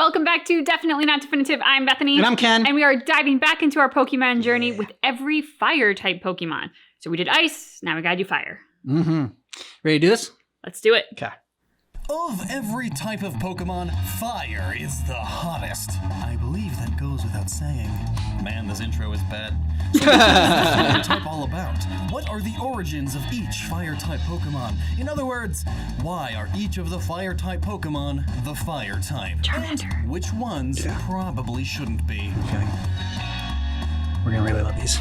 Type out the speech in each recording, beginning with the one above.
Welcome back to Definitely Not Definitive. I'm Bethany. And I'm Ken. And we are diving back into our Pokemon journey with every fire-type Pokemon. So we did ice, now we gotta do fire. Mm-hmm. Ready to do this? Let's do it. Okay. Of every type of Pokemon, fire is the hottest. I believe that goes without saying. Man, this intro is bad. So what is fire type all about? What are the origins of each fire type Pokemon? In other words, why are each of the fire type Pokemon the fire type? Charmander. And which ones probably shouldn't be? Okay. We're gonna really love these.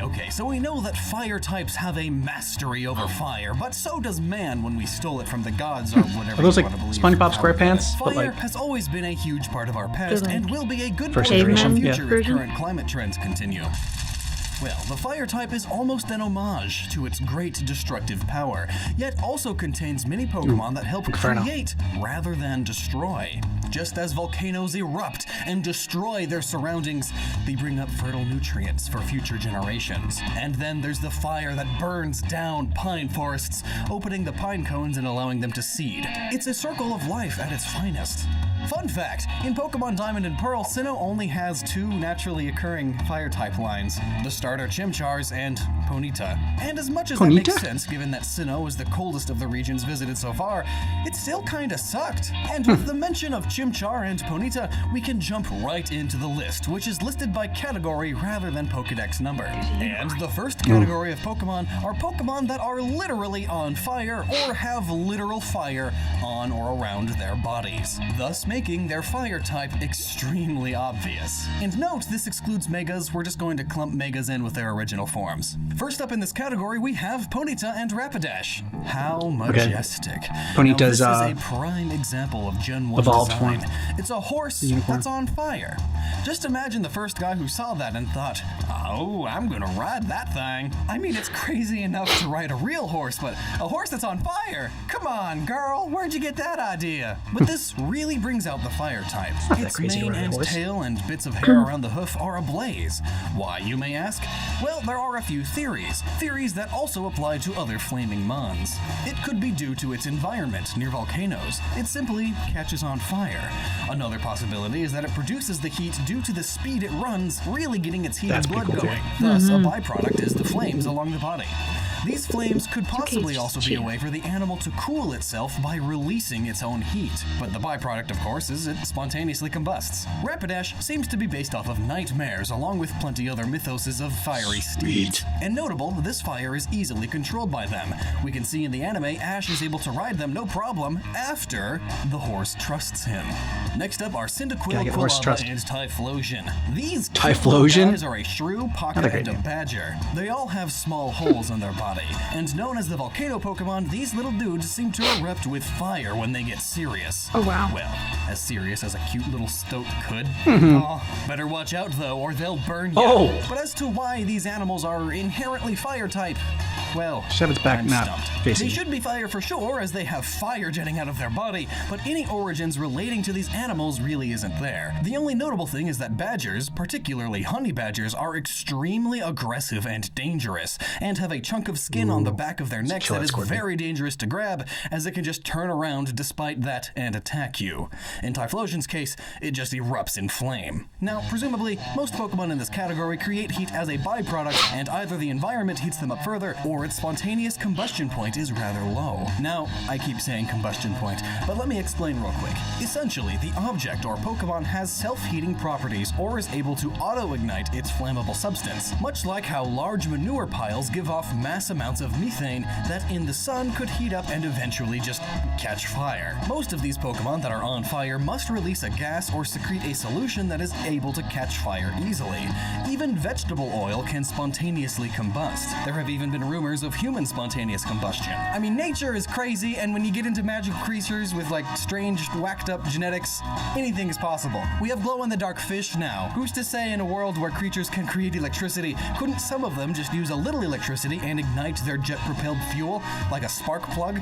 Okay, so we know that fire types have a mastery over fire, but so does man when we stole it from the gods or whatever Are those you like want to believe. SpongeBob SquarePants? But Fire like, has always been a huge part of our past Good. and will be a good First portion of our generation, future yeah. if current climate trends continue. Well, the fire type is almost an homage to its great destructive power, yet also contains many Pokemon that help Inferno. create rather than destroy. Just as volcanoes erupt and destroy their surroundings, they bring up fertile nutrients for future generations. And then there's the fire that burns down pine forests, opening the pine cones and allowing them to seed. It's a circle of life at its finest. Fun fact, in Pokemon Diamond and Pearl, Sinnoh only has two naturally occurring fire-type lines, the starter Chimchars and Ponyta. And as much as that makes Ponyta? sense, given that Sinnoh is the coldest of the regions visited so far, it still kinda sucked. And with the mention of Chimchar and Ponyta, we can jump right into the list, which is listed by category rather than Pokedex number. And the first category of Pokemon are Pokemon that are literally on fire or have literal fire on or around their bodies, thus making their fire type extremely obvious. And note, this excludes Megas, we're just going to clump Megas in with their original forms. First up in this category, we have Ponyta and Rapidash. How majestic. Ponyta's, now, this is a prime example of Gen 1 evolved design. form. It's a horse Unicorn. that's on fire. Just imagine the first guy who saw that and thought, oh, I'm gonna ride that thing. I mean, it's crazy enough to ride a real horse, but a horse that's on fire? Come on, girl, where'd you get that idea? But this really brings out the fire type. not that Its crazy to mane ride a and horse. tail and bits of hair around the hoof are ablaze. Why, you may ask? Well, there are a few theories. Theories that also apply to other flaming mons. It could be due to its environment near volcanoes. It simply catches on fire. Another possibility is that it produces the heat due to the speed it runs, really getting its heated That's pretty blood cool, going. too. Thus, a byproduct is the flames along the body. These flames could possibly just also be a chill. way for the animal to cool itself by releasing its own heat. But the byproduct, of course, is it spontaneously combusts. Rapidash seems to be based off of nightmares, along with plenty other mythoses of fiery steeds. And notable, this fire is easily controlled by them. We can see in the anime, Ash is able to ride them no problem after the horse trusts him. Next up are Cyndaquil, Gotta get horse Quilava, trust. and Typhlosion. These Typhlosion? guys are a shrew, pocket, Not a great and a name. badger. They all have small holes in their body, and known as the volcano Pokemon, these little dudes seem to erupt with fire when they get serious. Oh, wow. Well, as serious as a cute little stoat could. Aw, better watch out though, or they'll burn you. Oh. But as to why these animals are inherently fire type, well, Shove its back, I'm not stumped. facing They you. should be fire for sure, as they have fire jetting out of their body, but any origins relating to these animals really isn't there. The only notable thing is that badgers, particularly honey badgers, are extremely aggressive and dangerous, and have a chunk of skin on the back of their necks kill that that is scorpion. very dangerous to grab, as it can just turn around despite that and attack you. In Typhlosion's case, it just erupts in flame. Now, presumably, most Pokemon in this category create heat as a byproduct, and either the environment heats them up further, or its spontaneous combustion point is rather low. Now, I keep saying combustion point, but let me explain real quick. Essentially, the object or Pokemon has self-heating properties or is able to auto-ignite its flammable substance, much like how large manure piles give off mass amounts of methane that in the sun could heat up and eventually just catch fire. Most of these Pokemon that are on fire must release a gas or secrete a solution that is able to catch fire easily. Even vegetable oil can spontaneously combust. There have even been rumors of human spontaneous combustion. I mean, nature is crazy, and when you get into magical creatures with like strange, whacked up genetics, anything is possible. We have glow-in-the-dark fish now. Who's to say in a world where creatures can create electricity, couldn't some of them just use a little electricity and ignite their jet-propelled fuel like a spark plug?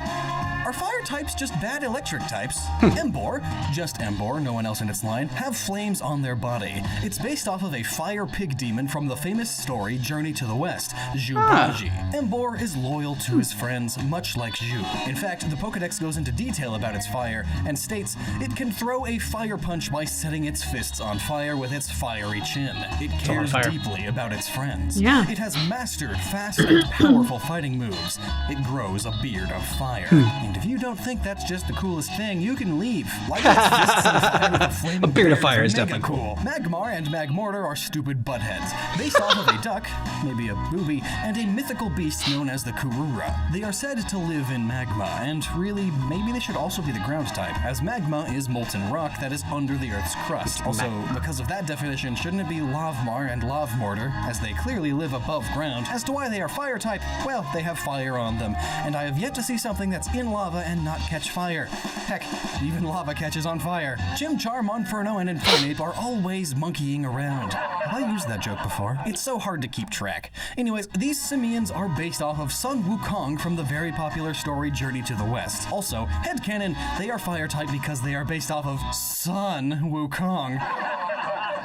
Are fire types just bad electric types? Emboar, just Emboar, no one else in its line, have flames on their body. It's based off of a fire pig demon from the famous story Journey to the West, Zhubaji. Emboar Boar is loyal to his friends, much like Zhu. In fact, the Pokedex goes into detail about its fire and states it can throw a fire punch by setting its fists on fire with its fiery chin. It cares fire. deeply about its friends. Yeah. It has mastered fast and powerful fighting moves. It grows a beard of fire. And if you don't think that's just the coolest thing, you can leave. Like its fists on fire with a flaming A beard of beard fire is mega definitely cool. Magmar and Magmortar are stupid buttheads, based off of a duck, maybe a booby, and a mythical beast known as the Kurura. They are said to live in magma, and really, maybe they should also be the ground type, as magma is molten rock that is under the Earth's crust. Also, because of that definition, shouldn't it be Lavmar and Lavmortar, as they clearly live above ground? As to why they are fire type, well, they have fire on them, and I have yet to see something that's in lava and not catch fire. Heck, even lava catches on fire. Chimchar, Monferno, and Infernape are always monkeying around. Have I used that joke before? It's so hard to keep track. Anyways, these simians are based off of Sun Wukong from the very popular story Journey to the West. Also, headcanon, they are fire type because they are based off of Sun Wukong.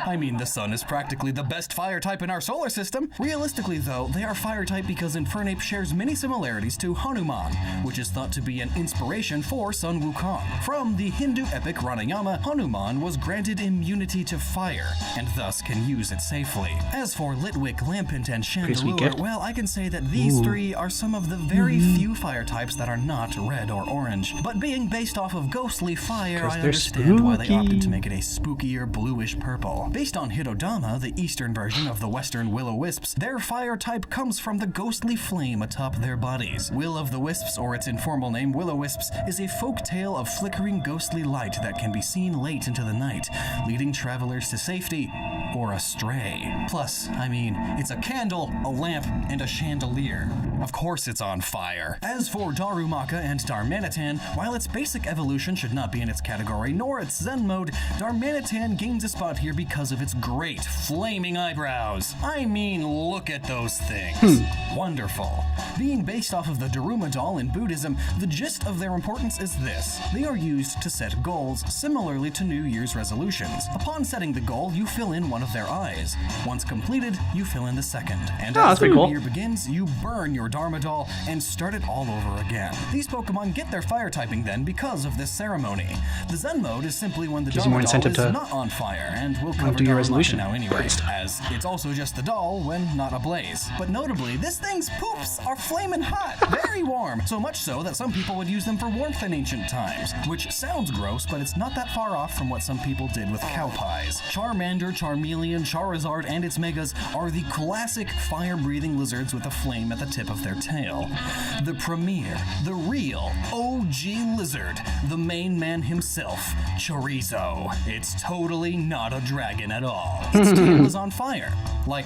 I mean, the sun is practically the best fire type in our solar system. Realistically, though, they are fire type because Infernape shares many similarities to Hanuman, which is thought to be an inspiration for Sun Wukong. From the Hindu epic Ranayama, Hanuman was granted immunity to fire, and thus can use it safely. As for Litwick, Lampent, and sweet Chandelure, gift. well, I can say that these three are some of the very few fire types that are not red or orange. But being based off of ghostly fire, 'Cause I they're understand why they opted spooky. to make it a spookier bluish purple. Based on Hitodama, the eastern version of the western will-o-wisps, their fire type comes from the ghostly flame atop their bodies. Will of the Wisps, or its informal name, will-o-wisps, is a folk tale of flickering ghostly light that can be seen late into the night, leading travelers to safety or astray. Plus, I mean, it's a candle, a lamp, and a chandelier. Of course it's on fire. As for Darumaka and Darmanitan, while its basic evolution should not be in its category, nor its Zen mode, Darmanitan gains a spot here because of its great flaming eyebrows. I mean, look at those things. Wonderful. Being based off of the Daruma doll in Buddhism, the gist of their importance is this. They are used to set goals, similarly to New Year's resolutions. Upon setting the goal, you fill in one of their eyes. Once completed, you fill in the second. And Oh, as that's the pretty new cool. year begins, you burn your Dharma doll and start it all over again. These Pokemon get their fire typing then because of this ceremony. The Zen mode is simply when the Gives you more Dharma doll incentive is to not on fire, and we'll cover do your Darumaka resolution. now anyway, Great stuff. as it's also just the doll when not ablaze. But notably, this thing's poops are flaming hot, very warm, so much so that some people would use them for warmth in ancient times, which sounds gross, but it's not that far off from what some people did with cow pies. Charmander, Charmeleon, Charizard, and its megas are the classic fire-breathing lizards with a flame at the tip of their tail. The premier, the real OG lizard, the main man himself, Chorizo. It's totally not a dragon at all. Its tail is on fire, like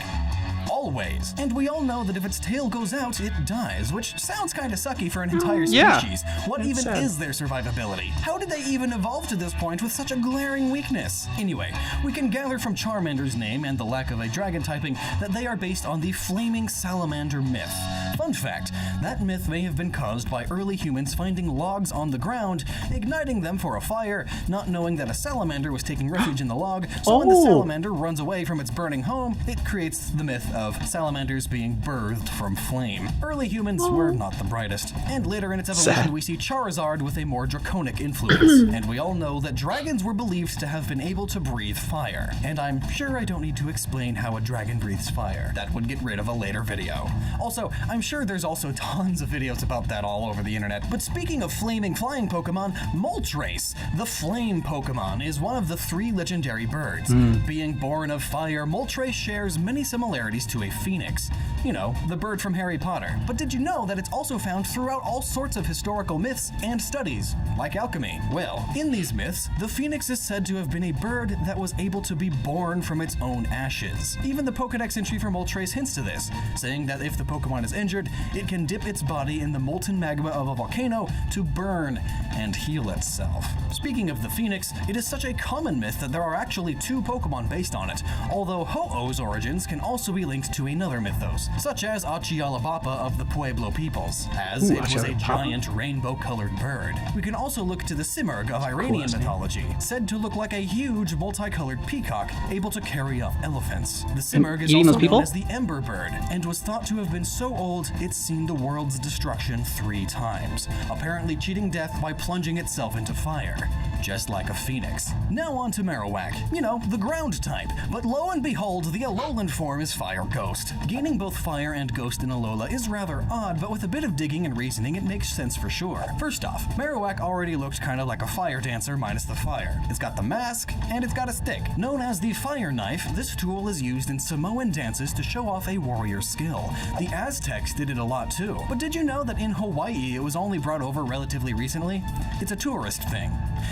always. And we all know that if its tail goes out, it dies, which sounds kind of sucky for an entire Yeah. species. What That's even sad. is their survivability? How did they even evolve to this point with such a glaring weakness? Anyway, we can gather from Charmander's name and the lack of a dragon typing that they are based on the flaming salamander myth. Fun fact, that myth may have been caused by early humans finding logs on the ground, igniting them for a fire, not knowing that a salamander was taking refuge in the log, so when the Oh. salamander runs away from its burning home, it creates the myth of salamanders being birthed from flame. Early humans were not the brightest, and later in its evolution Sad. we see Charizard with a more draconic influence, and we all know that dragons were believed to have been able to breathe fire, and I'm sure I don't need to explain how a dragon breathes fire. That would get rid of a later video. Also, I'm sure there's also tons of videos about that all over the internet, but speaking of flaming flying Pokemon, Moltres, the flame Pokemon, is one of the 3 legendary birds. Being born of fire, Moltres shares many similarities to a phoenix. You know, the bird from Harry Potter. But did you know that it's also found throughout all sorts of historical myths and studies, like alchemy? Well, in these myths, the phoenix is said to have been a bird that was able to be born from its own ashes. Even the Pokedex entry for Moltres hints to this, saying that if the Pokemon is injured, it can dip its body in the molten magma of a volcano to burn and heal itself. Speaking of the phoenix, it is such a common myth that there are actually 2 Pokemon based on it, although Ho-Oh's origins can also be linked to another mythos, such as Achialabapa of the Pueblo peoples, as it was a Achialabapa. giant rainbow-colored bird. We can also look to the Simurgh of Iranian last name. mythology, said to look like a huge multicolored peacock able to carry off elephants. The Simurgh is eating also those people? known as the Ember Bird, and was thought to have been so old world, it's seen the world's destruction 3 times, apparently cheating death by plunging itself into fire, just like a phoenix. Now on to Marowak, you know, the ground type, but lo and behold, the Alolan form is Fire Ghost. Gaining both Fire and Ghost in Alola is rather odd, but with a bit of digging and reasoning, it makes sense for sure. First off, Marowak already looked kind of like a fire dancer minus the fire. It's got the mask, and it's got a stick. Known as the Fire Knife, this tool is used in Samoan dances to show off a warrior's skill. The Aztecs did it a lot too. But did you know that in Hawaii it was only brought over relatively recently? It's a tourist thing.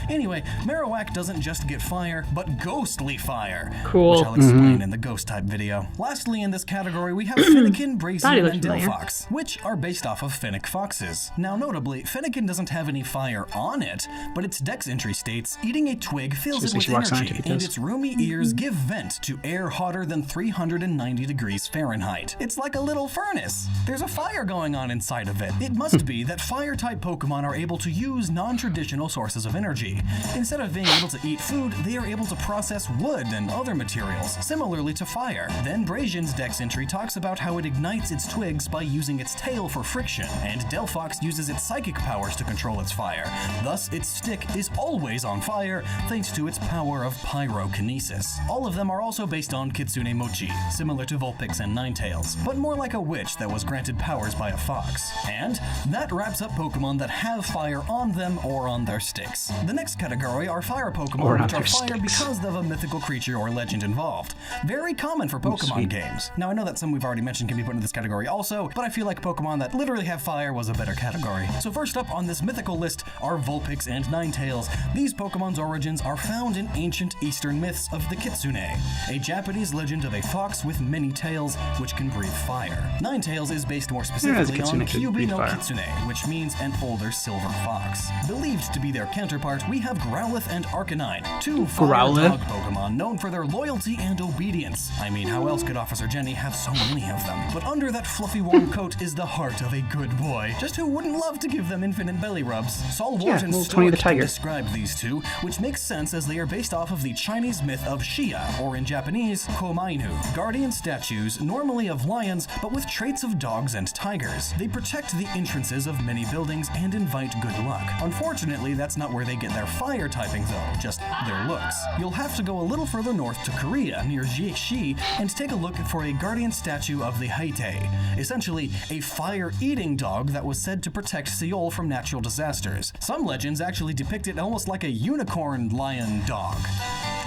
Anyway, Marowak doesn't just get fire, but ghostly fire. Cool. Which I'll explain in the ghost type video. Lastly, in this category, we have Fennekin, Brazier, and familiar. Delphox, which are based off of Fennec foxes. Now, notably, Fennekin doesn't have any fire on it, but its dex entry states, eating a twig fills Just it like with she walks on energy, it, and does. its roomy ears give vent to air hotter than 390 degrees Fahrenheit. It's like a little furnace. There's a fire going on inside of it. It must be that fire-type Pokemon are able to use non-traditional sources of energy. Instead of being able to eat food, they are able to process wood and other materials, similarly to fire. Then Brazian's dex entry talks about how it ignites its twigs by using its tail for friction, and Delphox uses its psychic powers to control its fire. Thus, its stick is always on fire, thanks to its power of pyrokinesis. All of them are also based on Kitsune Mochi, similar to Vulpix and Ninetales, but more like a witch that was granted powers by a fox. And that wraps up Pokemon that have fire on them or on their sticks. The next category are fire Or Pokemon, on which are their fire sticks. because of a mythical creature or legend involved. Very common for Pokemon sweet. games. Now, I know that some we've already mentioned can be put into this category also, but I feel like Pokemon that literally have fire was a better category. So first up on this mythical list are Vulpix and Ninetales. These Pokemon's origins are found in ancient Eastern myths of the Kitsune, a Japanese legend of a fox with many tails which can breathe fire. Ninetales is based more specifically kitsune on could Kyubi breathe no fire. Kitsune, which means an older silver fox. Believed to be their counterpart, we have Growlithe and Arcanine, two fire Growlithe? dog Pokemon known for their loyalty and obedience. I mean, how else could Officer Jenny have so many of them? But under that fluffy warm coat is the heart of a good boy. Just who wouldn't love to give them infinite belly rubs? Saul Yeah, Wharton little Tony the stoically Tiger. described these two, which makes sense as they are based off of the Chinese myth of Xia, or in Japanese, Komainu. Guardian statues, normally of lions, but with traits of dogs and tigers. They protect the entrances of many buildings and invite good luck. Unfortunately, that's not where they get their fire typing though, just their looks. You'll have to go a little further north to Korea, near Jiexi, and take a look for a guardian statue of the Haitei, essentially a fire-eating dog that was said to protect Seoul from natural disasters. Some legends actually depict it almost like a unicorn lion dog.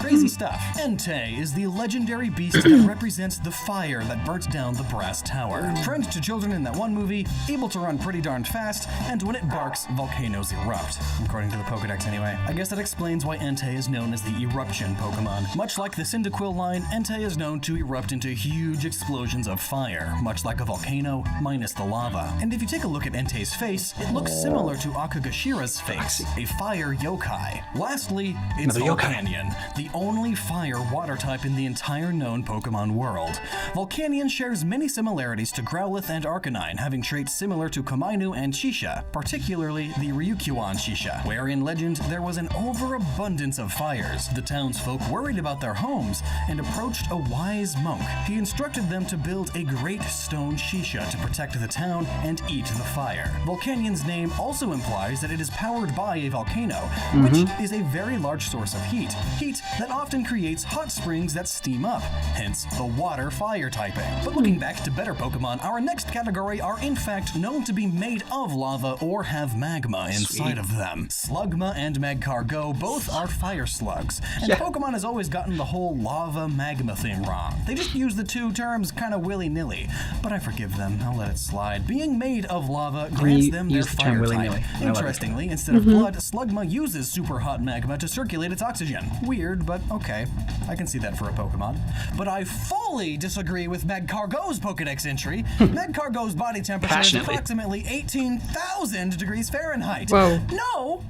Crazy stuff. Entei is the legendary beast that represents the fire that burnt down the Brass Tower. Friend to children in that one movie, able to run pretty darn fast, and when it barks, volcanoes erupt. According to the Pokedex anyway. I guess that explains why Entei is known as the Eruption Pokemon. Much like the Cyndaquil line, Entei is known to erupt into huge explosions of fire, much like a volcano, minus the lava. And if you take a look at Entei's face, it looks similar to Akagashira's face, a fire yokai. Lastly, it's Another yokai. Volcanion, the only fire water type in the entire known Pokemon world. Volcanion shares many similarities to Growlithe and Arcanine, having traits similar to Komainu and Shisha, particularly the Ryukyuan Shisha, where in legend there was an overabundance of fires. The townsfolk worried about their homes and approached a wise monk. He instructed them to build a great stone Shisha to protect the town and eat the fire. Volcanion's name also implies that it is powered by a volcano, which is a very large source of heat. Heat that often creates hot springs that steam up, hence the water fire typing. But looking back to better Pokemon, our next category are in fact known to be made of lava or have magma inside of them. Slugma and Magcargo both are fire slugs, and Pokemon has always gotten the whole lava magma thing wrong. They just use the two terms kind of willy-nilly, but I forgive them, I'll let it slide. Being made of lava grants them their use the term fire willy-nilly. type. I love it. Interestingly, instead of blood, Slugma uses super hot magma to circulate its oxygen. Weird, but okay. I can see that for a Pokemon. But I fully disagree with Magcargo's Pokedex entry. Magcargo's body temperature is Passionately. approximately 18,000 degrees Fahrenheit. Whoa. No!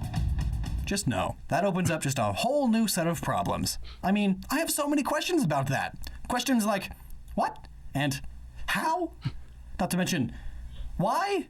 Just no. That opens up just a whole new set of problems. I mean, I have so many questions about that. Questions like, what? And how? Not to mention, why?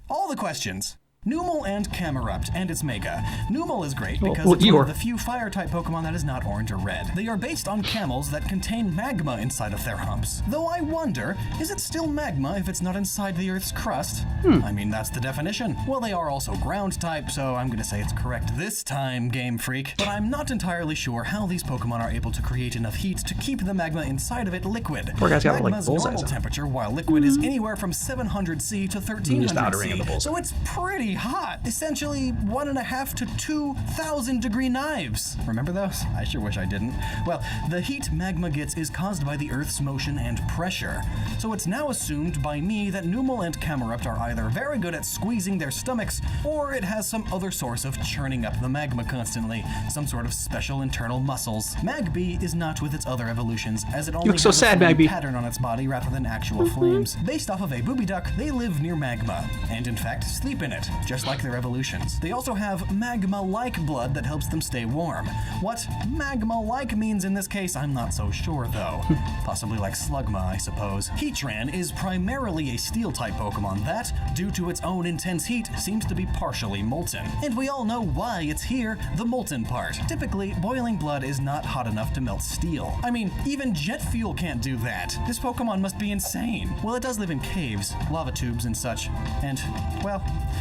All the questions. Numel and Camerupt, and it's Mega. Numel is great because well, it's one Igor. of the few fire-type Pokemon that is not orange or red. They are based on camels that contain magma inside of their humps. Though I wonder, is it still magma if it's not inside the Earth's crust? I mean, that's the definition. Well, they are also ground-type, so I'm gonna say it's correct this time, Game Freak. But I'm not entirely sure how these Pokemon are able to create enough heat to keep the magma inside of it liquid. Poor guy's got, like, Magma's bullseyes normal on. temperature, while liquid is anywhere from 700 C to 1300 Just the outer ring of the C. bullseye. So it's pretty hot. Essentially 1.5 to 2,000 degree knives. Remember those? I sure wish I didn't. Well, the heat magma gets is caused by the Earth's motion and pressure. So it's now assumed by me that Numel and Camerupt are either very good at squeezing their stomachs, or it has some other source of churning up the magma constantly, some sort of special internal muscles. Magby is not with its other evolutions, as it only look so has a sad, flame Magby. pattern on its body rather than actual flames. Based off of a booby duck, they live near magma, and in fact sleep in it, just like their evolutions. They also have magma-like blood that helps them stay warm. What magma-like means in this case, I'm not so sure though. Possibly like Slugma, I suppose. Heatran is primarily a steel-type Pokemon that, due to its own intense heat, seems to be partially molten. And we all know why it's here, the molten part. Typically, boiling blood is not hot enough to melt steel. I mean, even jet fuel can't do that. This Pokemon must be insane. Well, it does live in caves, lava tubes and such, and, well,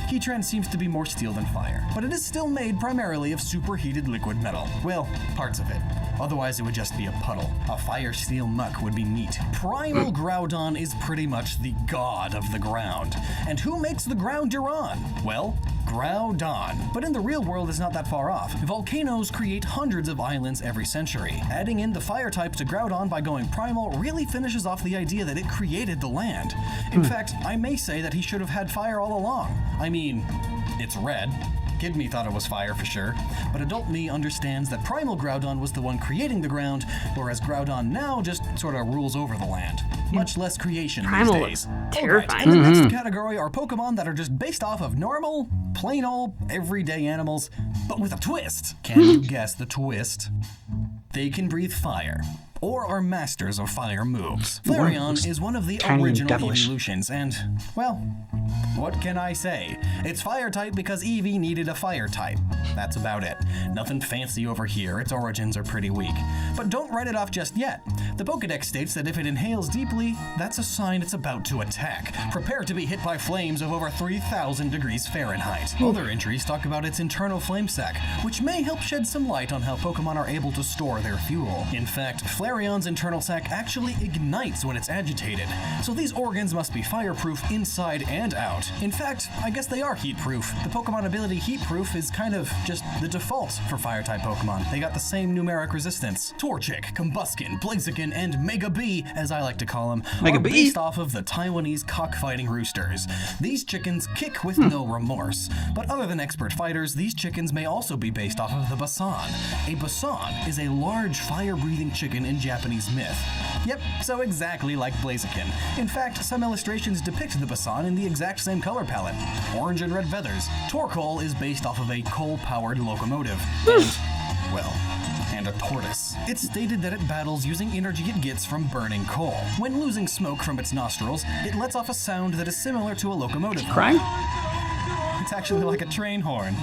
Heatran seems to be more steel than fire. But it is still made primarily of superheated liquid metal. Well, parts of it. Otherwise, it would just be a puddle. A fire steel muck would be neat. Primal Groudon is pretty much the god of the ground. And who makes the ground you're on? Well, Groudon. But in the real world, it's not that far off. Volcanoes create hundreds of islands every century. Adding in the fire type to Groudon by going primal really finishes off the idea that it created the land. In fact, I may say that he should have had fire all along. I mean, it's red. Kid me thought it was fire for sure, but adult me understands that Primal Groudon was the one creating the ground, whereas Groudon now just sort of rules over the land. Much less creation Primal these was days. terrifying. Alright, in the next category are Pokemon that are just based off of normal, plain old, everyday animals, but with a twist. Can you guess the twist? They can breathe fire, or are masters of fire moves. Flareon is one of the Tiny original devilish. evolutions, and, well, what can I say? It's fire type because Eevee needed a fire type. That's about it. Nothing fancy over here, its origins are pretty weak. But don't write it off just yet. The Pokedex states that if it inhales deeply, that's a sign it's about to attack. Prepare to be hit by flames of over 3,000 degrees Fahrenheit. Other entries talk about its internal flame sac, which may help shed some light on how Pokemon are able to store their fuel. In fact, Flareon's internal sac actually ignites when it's agitated, so these organs must be fireproof inside and out. In fact, I guess they are heat-proof. The Pokemon ability heat-proof is kind of just the default for fire-type Pokemon. They got the same numeric resistance. Torchic, Combuskin, Blaziken, and Mega B, as I like to call them, Mega are B? based off of the Taiwanese cockfighting roosters. These chickens kick with no remorse. But other than expert fighters, these chickens may also be based off of the Basan. A Basan is a large fire-breathing chicken in Japanese myth. Yep, so exactly like Blaziken. In fact, some illustrations depict the Basan in the exact same color palette. Orange and red feathers. Torkoal is based off of a coal-powered locomotive. And a tortoise. It's stated that it battles using energy it gets from burning coal. When losing smoke from its nostrils, it lets off a sound that is similar to a locomotive horn. Crying? It's actually like a train horn.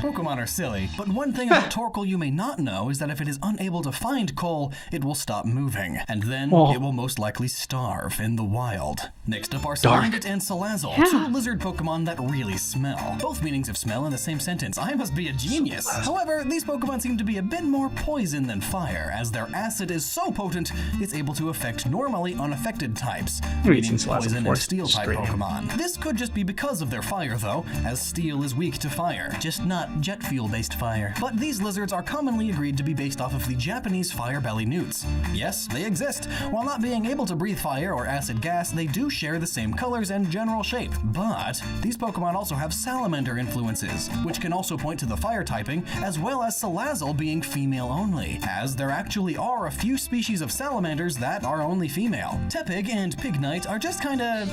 Pokemon are silly, but one thing about Torkoal you may not know is that if it is unable to find coal, it will stop moving, and then Oh. it will most likely starve in the wild. Next up are Dark. Salandit and Salazzle, two lizard Pokemon that really smell. Both meanings of smell in the same sentence. I must be a genius. However, these Pokemon seem to be a bit more poison than fire, as their acid is so potent, it's able to affect normally unaffected types, We've meaning seen Salazzle poison before. and steel-type Straight in. Pokemon. This could just be because of their fire, though, as steel is weak to fire, just not jet fuel-based fire. But these lizards are commonly agreed to be based off of the Japanese fire belly newts. Yes, they exist. While not being able to breathe fire or acid gas, they do share the same colors and general shape. But these Pokemon also have salamander influences, which can also point to the fire typing, as well as Salazzle being female only, as there actually are a few species of salamanders that are only female. Tepig and Pignite are just kinda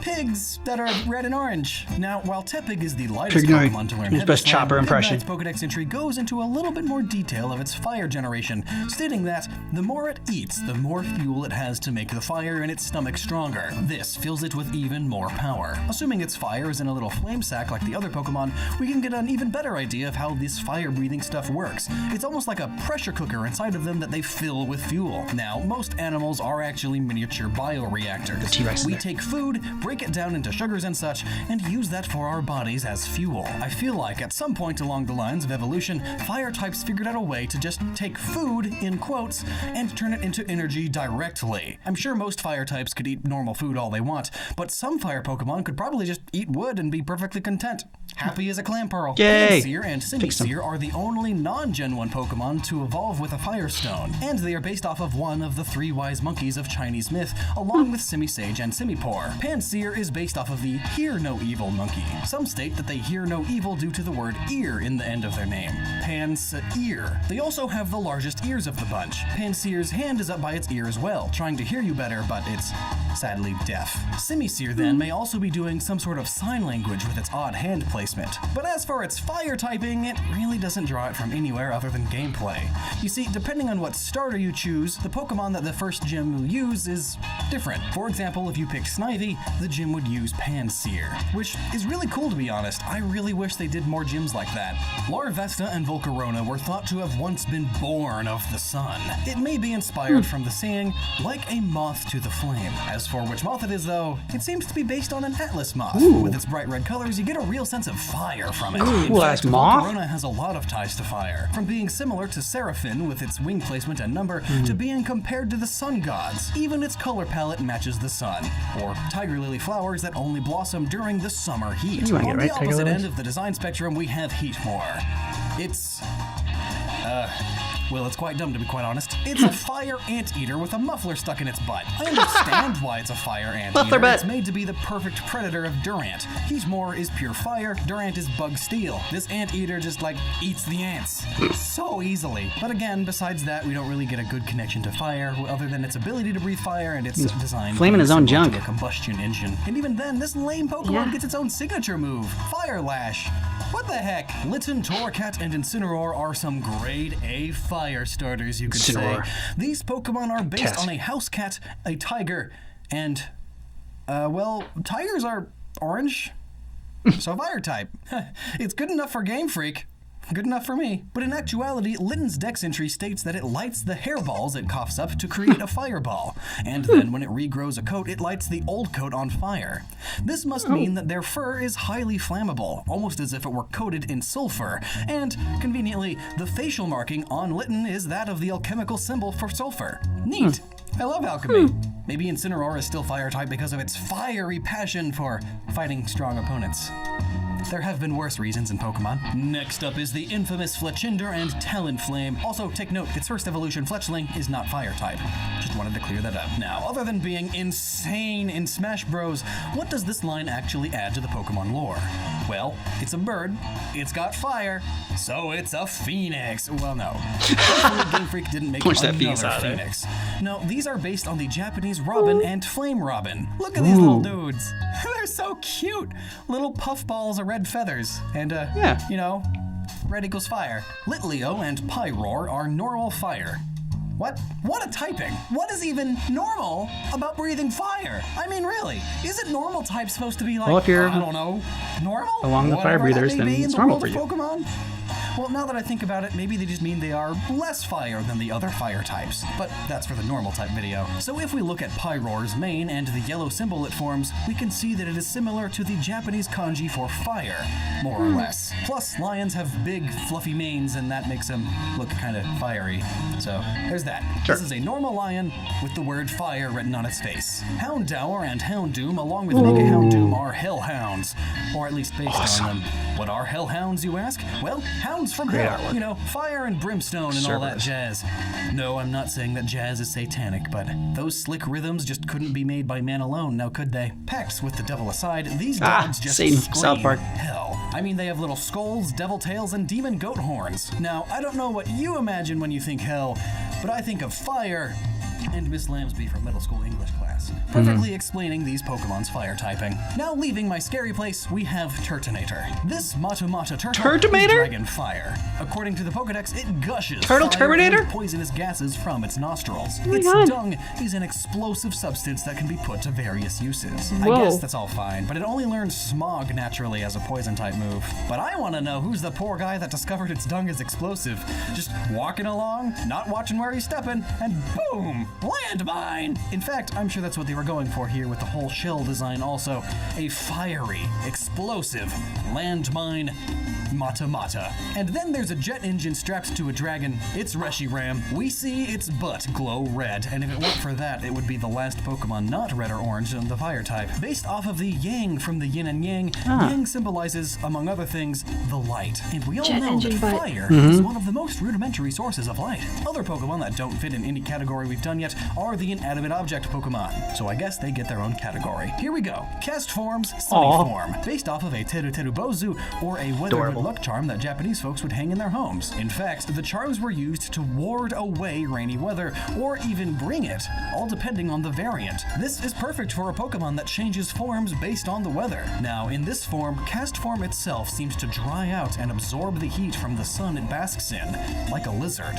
pigs that are red and orange. Now, while Tepig is the the lightest Pignoid. Pokemon to learn His Heavy best Slam, Chopper impression. Midnight's Pokedex entry goes into a little bit more detail of its fire generation, stating that the more it eats, the more fuel it has to make the fire in its stomach stronger. This fills it with even more power. Assuming its fire is in a little flame sack like the other Pokemon, we can get an even better idea of how this fire-breathing stuff works. It's almost like a pressure cooker inside of them that they fill with fuel. Now, most animals are actually miniature bioreactors. T-Rex We there. take food, break it down into sugars and such, and use that for our bodies as fuel. I feel like at some point along the lines of evolution, fire types figured out a way to just take food, in quotes, and turn it into energy directly. I'm sure most fire types could eat normal food all they want, but some fire Pokemon could probably just eat wood and be perfectly content. Happy as a Clamperl. Yay! Pansear and Fix them. Simisear are the only non-Gen 1 Pokemon to evolve with a Fire Stone, and they are based off of one of the three wise monkeys of Chinese myth, along with Simisage and Simipour. Pansear is based off of the Hear No Evil monkey. Some state that they hear no evil due to the word ear in the end of their name. Pansear. They also have the largest ears of the bunch. Pansear's hand is up by its ear as well, trying to hear you better, but it's sadly deaf. Simisear then may also be doing some sort of sign language with its odd hand placement. But as for its fire typing, it really doesn't draw it from anywhere other than gameplay. You see, depending on what starter you choose, the Pokemon that the first gym will use is different. For example, if you pick Snivy, the gym would use Pansear, which is really cool to be honest. I really wish they did more gyms like that. Larvesta and Volcarona were thought to have once been born of the sun. It may be inspired from the saying, like a moth to the flame. As for which moth it is though, it seems to be based on an Atlas moth. Ooh. With its bright red colors, you get a real sense of fire from it. In Cool fact, ass moth. Volcarona has a lot of ties to fire, from being similar to Seraphine with its wing placement and number, to being compared to the sun gods. Even its color palette matches the sun, or tiger lily flowers that only blossom during the summer heat. You wanna On get the right, tiger opposite lilies? end of the design spectrum, we have Heatmor. It's well, it's quite dumb to be quite honest. It's a fire anteater with a muffler stuck in its butt. I understand why it's a fire anteater. Muffler butt. It's made to be the perfect predator of Durant. Heatmor is pure fire, Durant is bug steel. This anteater just like eats the ants so easily. But again, besides that, we don't really get a good connection to fire other than its ability to breathe fire and its design. flaming his own similar to junk. a combustion engine. And even then, this lame Pokemon Yeah. gets its own signature move, Fire Lash. What the heck? Litten, Torracat, and Incineroar are some grade A fire starters, you could Incineroar. say. These Pokemon are based Cat. on a house cat, a tiger, and, well, tigers are orange, so fire type. It's good enough for Game Freak. Good enough for me. But in actuality, Litten's Dex entry states that it lights the hairballs it coughs up to create a fireball, and then when it regrows a coat, it lights the old coat on fire. This must mean that their fur is highly flammable, almost as if it were coated in sulfur, and, conveniently, the facial marking on Litten is that of the alchemical symbol for sulfur. Neat. I love alchemy. Maybe Incineroar is still fire type because of its fiery passion for fighting strong opponents. There have been worse reasons in Pokemon. Next up is the infamous Fletchinder and Talonflame. Also, take note, its first evolution, Fletchling, is not fire type. Just wanted to clear that up. Now, other than being insane in Smash Bros, what does this line actually add to the Pokemon lore? Well, it's a bird, it's got fire, so it's a phoenix. Well, no. Hopefully Game Freak didn't make Punch that another phoenix out of there. phoenix. No, these are based on the Japanese robin and flame robin. Look at these little dudes. They're so cute. Little puffballs of red feathers. And, Yeah. you know, red equals fire. Litleo and Pyroar are normal fire. What? What a typing! What is even normal about breathing fire? I mean, really, isn't normal type supposed to be like, Well, if you're I don't know, normal? along the fire Whatever that breathers, may then be in it's the normal world for of Pokemon? Well, now that I think about it, maybe they just mean they are less fire than the other fire types. But that's for the normal type video. So if we look at Pyroar's mane and the yellow symbol it forms, we can see that it is similar to the Japanese kanji for fire, more or less. Plus, lions have big, fluffy manes, and that makes them look kind of fiery. So there's that. Sure. This is a normal lion with the word fire written on its face. Houndour and Houndoom, along with Mega Houndoom, are hellhounds, or at least based on them. What are hellhounds, you ask? Well, hounds from Great hell. artwork. You know, fire and brimstone and all that Cerberus. jazz. No, I'm not saying that jazz is satanic, but those slick rhythms just couldn't be made by man alone, now could they? Pacts with the devil aside, these dogs just Satan, scream South Park. hell. I mean, they have little skulls, devil tails, and demon goat horns. Now, I don't know what you imagine when you think hell, but I think of fire and Miss Lambsby from middle school English class, perfectly explaining these Pokemon's fire typing. Now leaving my scary place, we have Turtonator. This Matamata turtle is Turtomator? dragon fire. According to the Pokedex, it gushes Turtle fire Terminator? and poisonous gases from its nostrils. my Its God. dung is an explosive substance that can be put to various uses. I Whoa. guess that's all fine, but it only learned Smog naturally as a poison type move. But I want to know who's the poor guy that discovered its dung is explosive. Just walking along, not watching where he's stepping, and boom, landmine! In fact, I'm sure that's what they were going for here with the whole shell design also. A fiery, explosive landmine Matamata. And then there's a jet engine strapped to a dragon. It's Reshiram. We see its butt glow red, and if it weren't for that, it would be the last Pokemon not red or orange in the fire type. Based off of the Yang from the Yin and Yang, Yang symbolizes, among other things, the light. And we all Jet know that engine butt. fire is one of the most rudimentary sources of light. Other Pokemon that don't fit in any category we've done yet are the inanimate object Pokemon. So I guess they get their own category. Here we go. Cast Form's Sunny Aw. Form, based off of a Teru Teru Bozu or a weather good Adorable. luck charm that Japanese folks would hang in their homes. In fact, the charms were used to ward away rainy weather or even bring it, all depending on the variant. This is perfect for a Pokemon that changes forms based on the weather. Now, in this form, Cast Form itself seems to dry out and absorb the heat from the sun it basks in, like a lizard.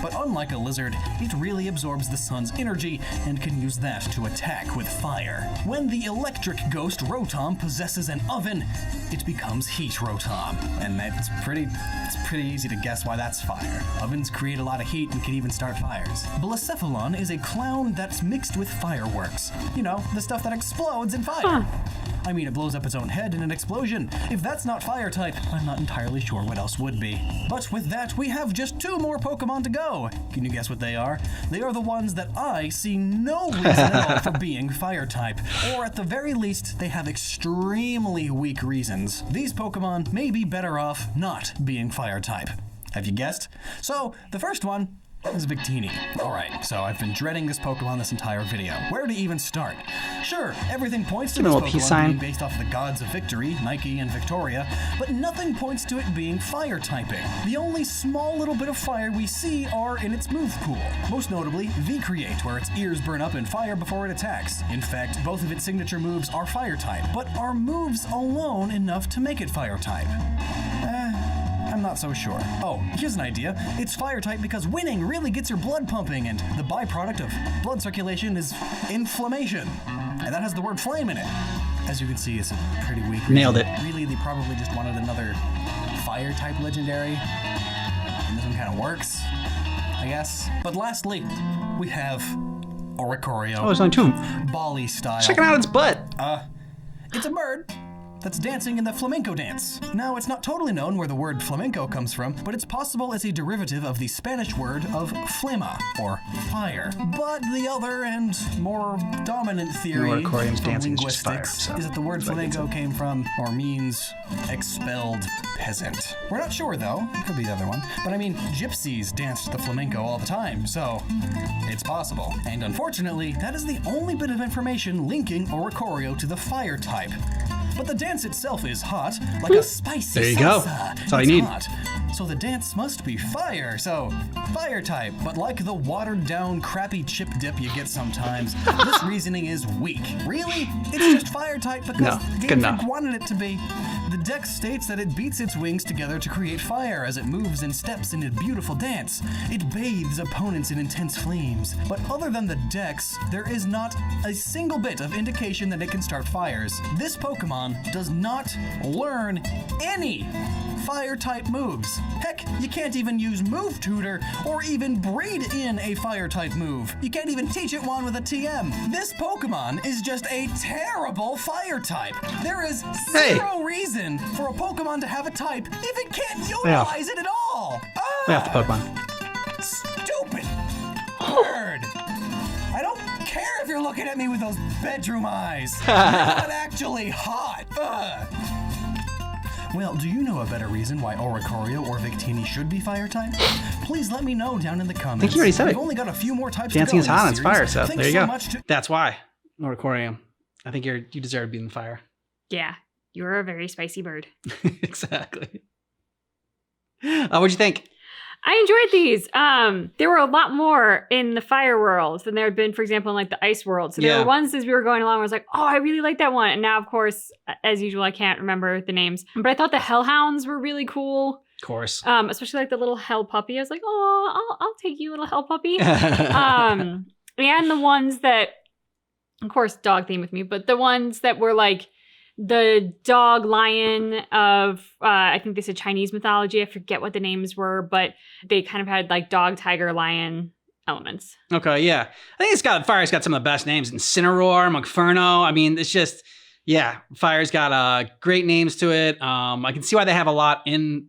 But unlike a lizard, it really absorbs the sun's energy and can use that to attack with fire. When the electric ghost Rotom possesses an oven, it becomes Heat Rotom. And it's pretty easy to guess why that's fire. Ovens create a lot of heat and can even start fires. Blacephalon is a clown that's mixed with fireworks. You know, the stuff that explodes in fire. I mean, it blows up its own head in an explosion. If that's not fire type, I'm not entirely sure what else would be. But with that, we have just 2 more Pokemon to go. Can you guess what they are? They are the ones that I see no reason at all for being fire type, or at the very least, they have extremely weak reasons. These Pokemon may be better off not being fire type. Have you guessed? So, the first one is Victini. Alright, so I've been dreading this Pokemon this entire video. Where to even start? Sure, everything points to Give me this a little peace Pokemon sign. being based off the gods of victory, Nike and Victoria, but nothing points to it being fire typing. The only small little bit of fire we see are in its move pool. Most notably, V-Create, where its ears burn up in fire before it attacks. In fact, both of its signature moves are fire type, but are moves alone enough to make it fire type? I'm not so sure. Oh, here's an idea. It's fire type because winning really gets your blood pumping, and the byproduct of blood circulation is inflammation. And that has the word flame in it. As you can see, it's a pretty weak reason. Nailed it. Really, they probably just wanted another fire type legendary. And this one kind of works, I guess. But lastly, we have Oricorio. Oh, there's only 2. Bali style. Checking out its butt. It's a bird that's dancing in the flamenco dance. Now, it's not totally known where the word flamenco comes from, but it's possible as a derivative of the Spanish word of flama, or fire. But the other and more dominant theory Oricorium's from dancing is just fire, linguistics so is that the word that's what I flamenco came from, or means expelled peasant. We're not sure though, it could be the other one, but I mean, gypsies danced the flamenco all the time, so it's possible. And unfortunately, that is the only bit of information linking Oricorio to the fire type. But the dance itself is hot, like a spicy There you go. salsa. That's all you It's need. hot. So the dance must be fire, so fire type. But like the watered down crappy chip dip you get sometimes, this reasoning is weak. Really? It's just fire type because No, the it's good Game enough. Freak wanted it to be. The deck states that it beats its wings together to create fire as it moves and steps in a beautiful dance. It bathes opponents in intense flames. But other than the dex, there is not a single bit of indication that it can start fires. This Pokemon does not learn any fire type moves. Heck, you can't even use Move Tutor or even breed in a fire type move. You can't even teach it one with a TM. This Pokemon is just a terrible fire type. There is zero reason for a Pokemon to have a type if it can't utilize it at all. We have the Pokemon. Stupid bird. I don't care if you're looking at me with those bedroom eyes. You're not actually hot. Ugh. Well, do you know a better reason why Oricorio or Victini should be fire type? Please let me know down in the comments. I think you already said it. We've only got a few more types Dancing to is go in hot this and it's fire, series. so Thanks there you so go. much to- That's why. Oricorium. I think you deserve to be in the fire. Yeah, you're a very spicy bird. Exactly. What'd you think? I enjoyed these. There were a lot more in the fire world than there had been, for example, in like the ice world. So there were ones as we were going along, I was like, oh, I really like that one. And now, of course, as usual, I can't remember the names. But I thought the hellhounds were really cool. Of course. Especially like the little hell puppy. I was like, oh, I'll take you, little hell puppy. And the ones that, of course, dog theme with me, but the ones that were like the dog lion of, I think they said Chinese mythology. I forget what the names were, but they kind of had like dog, tiger, lion elements. Okay, yeah. I think Fire's got some of the best names. Incineroar, Mugferno. I mean, it's just, yeah, Fire's got great names to it. I can see why they have a lot in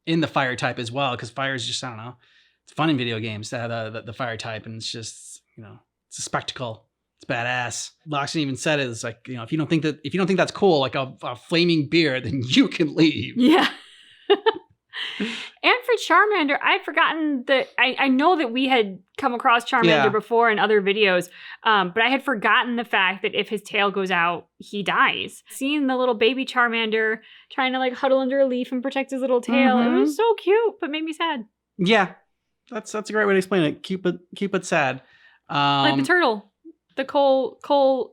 the fire type as well, because fire is just, I don't know, it's fun in video games to have the fire type, and it's just, it's a spectacle. It's badass. Loxton even said it. It's like, if you don't think that's cool, like a flaming beer, then you can leave. Yeah. And for Charmander, I'd forgotten that I know that we had come across Charmander before in other videos, but I had forgotten the fact that if his tail goes out, he dies. Seeing the little baby Charmander trying to like huddle under a leaf and protect his little tail, it was so cute, but made me sad. Yeah, that's a great way to explain it. Keep it sad. Like the turtle. The coal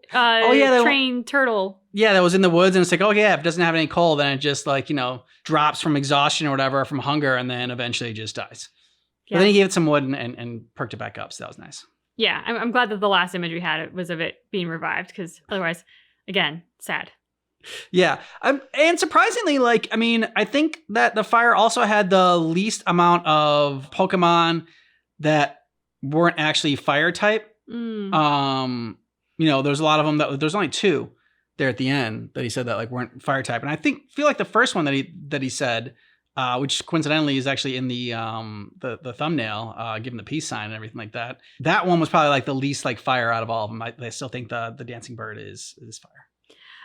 train turtle. Yeah, that was in the woods, and it's like, oh yeah, if it doesn't have any coal, then it just like, drops from exhaustion or whatever, from hunger, and then eventually just dies. Yeah. But then he gave it some wood and perked it back up, so that was nice. Yeah, I'm glad that the last image we had was of it being revived, because otherwise, again, sad. Yeah, and surprisingly, I think that the fire also had the least amount of Pokemon that weren't actually fire type. There's a lot of them there's only 2 there at the end that he said that like weren't fire type, and I feel like the first one that he said, which coincidentally is actually in the thumbnail, given the peace sign and everything like that. That one was probably like the least like fire out of all of them. I still think the dancing bird is fire.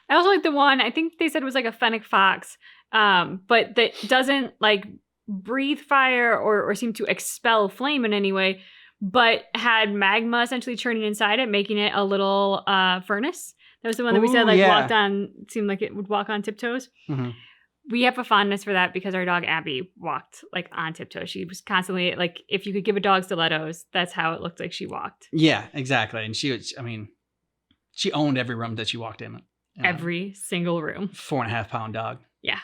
I also like the one, I think they said it was like a fennec fox, but that doesn't like breathe fire or seem to expel flame in any way, but had magma essentially churning inside it, making it a little furnace. That was the one that we said walked on, seemed like it would walk on tiptoes. Mm-hmm. We have a fondness for that because our dog Abby walked like on tiptoes. She was constantly like, if you could give a dog stilettos, that's how it looked like she walked. Yeah, exactly. And she owned every room that she walked in. Every single room. 4.5 pound dog. Yeah.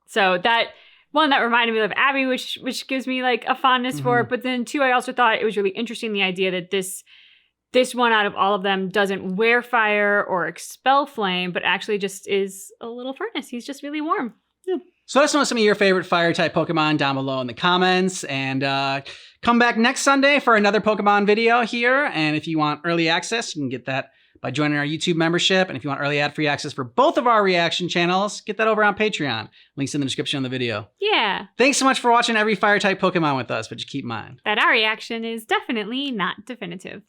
So that one that reminded me of Abby, which gives me like a fondness for it. But then 2, I also thought it was really interesting, the idea that this one out of all of them doesn't wear fire or expel flame, but actually just is a little furnace. He's just really warm. Yeah. So let us know some of your favorite fire type Pokemon down below in the comments, and come back next Sunday for another Pokemon video here. And if you want early access, you can get that by joining our YouTube membership. And if you want early ad-free access for both of our reaction channels, get that over on Patreon. Links in the description of the video. Yeah. Thanks so much for watching every fire type Pokemon with us, but just keep in mind that our reaction is definitely not definitive.